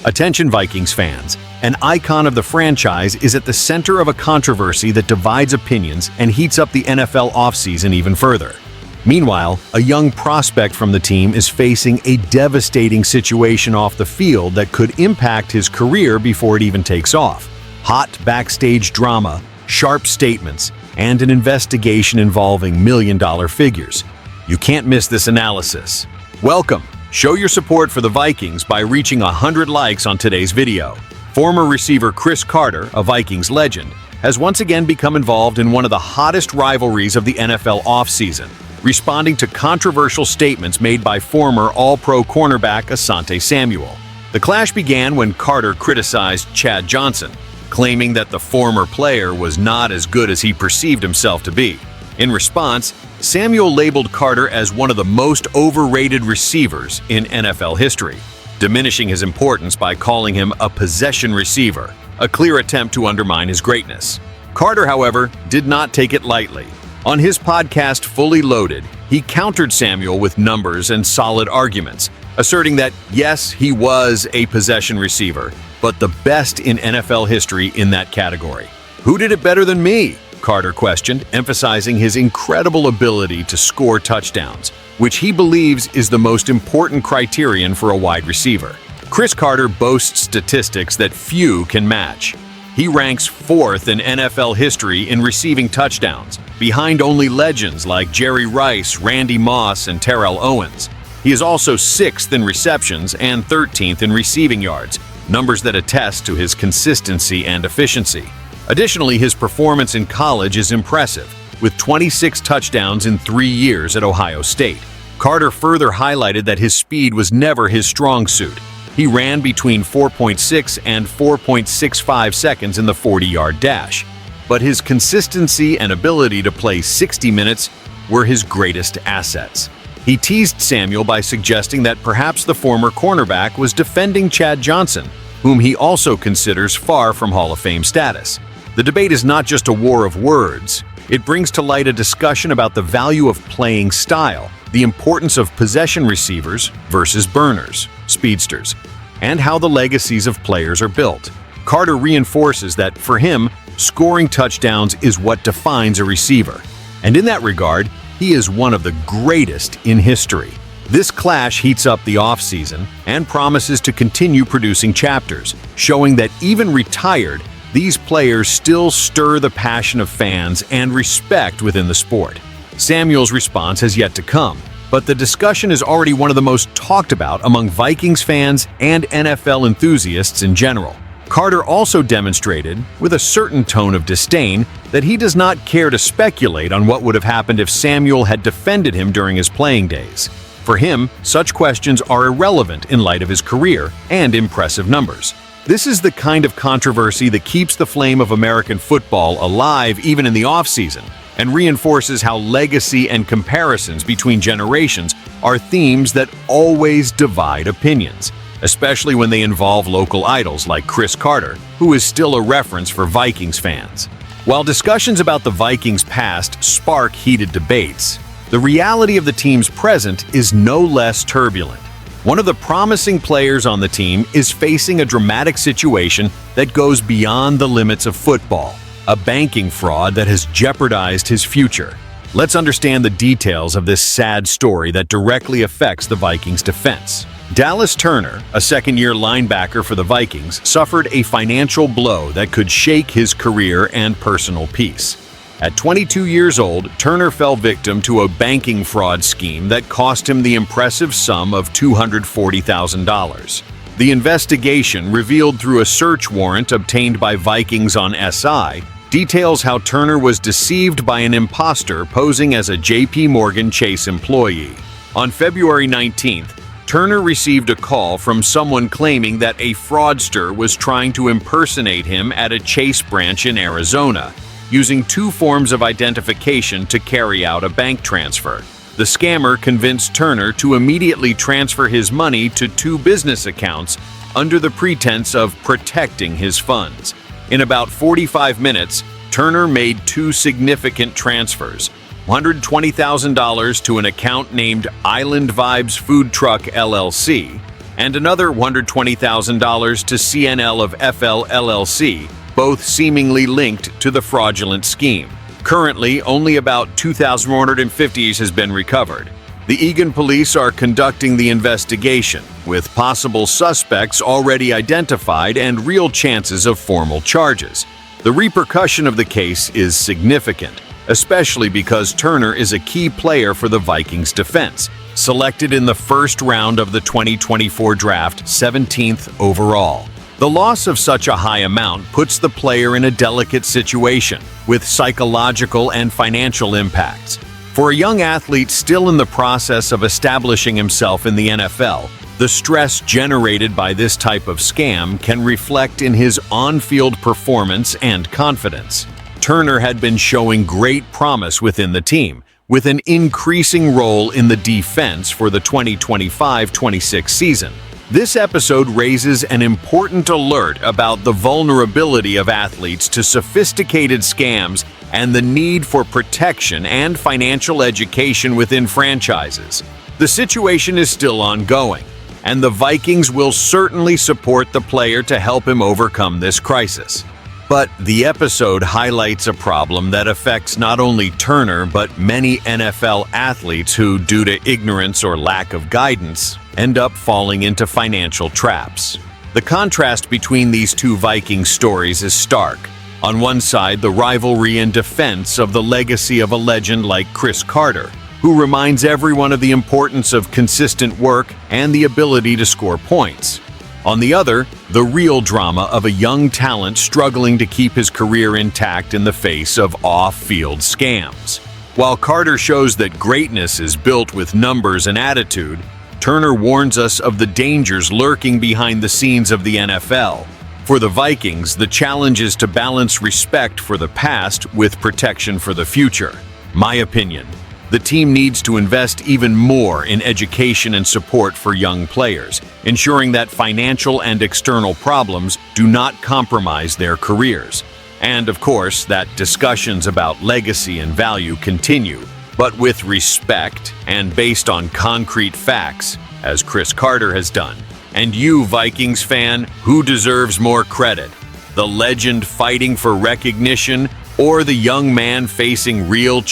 Attention Vikings fans, an icon of the franchise is at the center of a controversy that divides opinions and heats up the NFL offseason even further. Meanwhile, a young prospect from the team is facing a devastating situation off the field that could impact his career before it even takes off. Hot backstage drama, sharp statements, and an investigation involving million-dollar figures. You can't miss this analysis. Welcome! Show your support for the Vikings by reaching 100 likes on today's video. Former receiver Cris Carter, a Vikings legend, has once again become involved in one of the hottest rivalries of the NFL offseason, responding to controversial statements made by former All-Pro cornerback Asante Samuel. The clash began when Carter criticized Chad Johnson, claiming that the former player was not as good as he perceived himself to be. In response, Samuel labeled Carter as one of the most overrated receivers in NFL history, diminishing his importance by calling him a possession receiver, a clear attempt to undermine his greatness. Carter, however, did not take it lightly. On his podcast Fully Loaded, he countered Samuel with numbers and solid arguments, asserting that, yes, he was a possession receiver, but the best in NFL history in that category. Who did it better than me? Carter questioned, emphasizing his incredible ability to score touchdowns, which he believes is the most important criterion for a wide receiver. Cris Carter boasts statistics that few can match. He ranks 4th in NFL history in receiving touchdowns, behind only legends like Jerry Rice, Randy Moss, and Terrell Owens. He is also 6th in receptions and 13th in receiving yards, numbers that attest to his consistency and efficiency. Additionally, his performance in college is impressive, with 26 touchdowns in 3 years at Ohio State. Carter further highlighted that his speed was never his strong suit. He ran between 4.6 and 4.65 seconds in the 40-yard dash, but his consistency and ability to play 60 minutes were his greatest assets. He teased Samuel by suggesting that perhaps the former cornerback was defending Chad Johnson, whom he also considers far from Hall of Fame status. The debate is not just a war of words. It brings to light a discussion about the value of playing style, the importance of possession receivers versus burners, speedsters, and how the legacies of players are built. Carter reinforces that, for him, scoring touchdowns is what defines a receiver. And in that regard, he is one of the greatest in history. This clash heats up the offseason and promises to continue producing chapters, showing that even retired, these players still stir the passion of fans and respect within the sport. Samuel's response has yet to come, but the discussion is already one of the most talked about among Vikings fans and NFL enthusiasts in general. Carter also demonstrated, with a certain tone of disdain, that he does not care to speculate on what would have happened if Samuel had defended him during his playing days. For him, such questions are irrelevant in light of his career and impressive numbers. This is the kind of controversy that keeps the flame of American football alive even in the offseason and reinforces how legacy and comparisons between generations are themes that always divide opinions, especially when they involve local idols like Cris Carter, who is still a reference for Vikings fans. While discussions about the Vikings' past spark heated debates, the reality of the team's present is no less turbulent. One of the promising players on the team is facing a dramatic situation that goes beyond the limits of football, a banking fraud that has jeopardized his future. Let's understand the details of this sad story that directly affects the Vikings' defense. Dallas Turner, a second-year linebacker for the Vikings, suffered a financial blow that could shake his career and personal peace. At 22 years old, Turner fell victim to a banking fraud scheme that cost him the impressive sum of $240,000. The investigation, revealed through a search warrant obtained by Vikings on SI, details how Turner was deceived by an imposter posing as a J.P. Morgan Chase employee. On February 19th, Turner received a call from someone claiming that a fraudster was trying to impersonate him at a Chase branch in Arizona, using 2 forms of identification to carry out a bank transfer. The scammer convinced Turner to immediately transfer his money to 2 business accounts under the pretense of protecting his funds. In about 45 minutes, Turner made 2 significant transfers: $120,000 to an account named Island Vibes Food Truck LLC and another $120,000 to CNL of FL LLC, both seemingly linked to the fraudulent scheme. Currently, only about 2,150 has been recovered. The Eagan police are conducting the investigation, with possible suspects already identified and real chances of formal charges. The repercussion of the case is significant, especially because Turner is a key player for the Vikings defense, selected in the first round of the 2024 draft, 17th overall. The loss of such a high amount puts the player in a delicate situation, with psychological and financial impacts. For a young athlete still in the process of establishing himself in the NFL, the stress generated by this type of scam can reflect in his on-field performance and confidence. Turner had been showing great promise within the team, with an increasing role in the defense for the 2025-26 season. This episode raises an important alert about the vulnerability of athletes to sophisticated scams and the need for protection and financial education within franchises. The situation is still ongoing, and the Vikings will certainly support the player to help him overcome this crisis. But the episode highlights a problem that affects not only Turner but many NFL athletes who, due to ignorance or lack of guidance, end up falling into financial traps. The contrast between these two Viking stories is stark. On one side, the rivalry and defense of the legacy of a legend like Cris Carter, who reminds everyone of the importance of consistent work and the ability to score points. On the other, the real drama of a young talent struggling to keep his career intact in the face of off-field scams. While Carter shows that greatness is built with numbers and attitude, Turner warns us of the dangers lurking behind the scenes of the NFL. For the Vikings, the challenge is to balance respect for the past with protection for the future. My opinion, the team needs to invest even more in education and support for young players, ensuring that financial and external problems do not compromise their careers. And, of course, that discussions about legacy and value continue, but with respect and based on concrete facts, as Cris Carter has done. And you, Vikings fan, who deserves more credit? The legend fighting for recognition or the young man facing real challenges?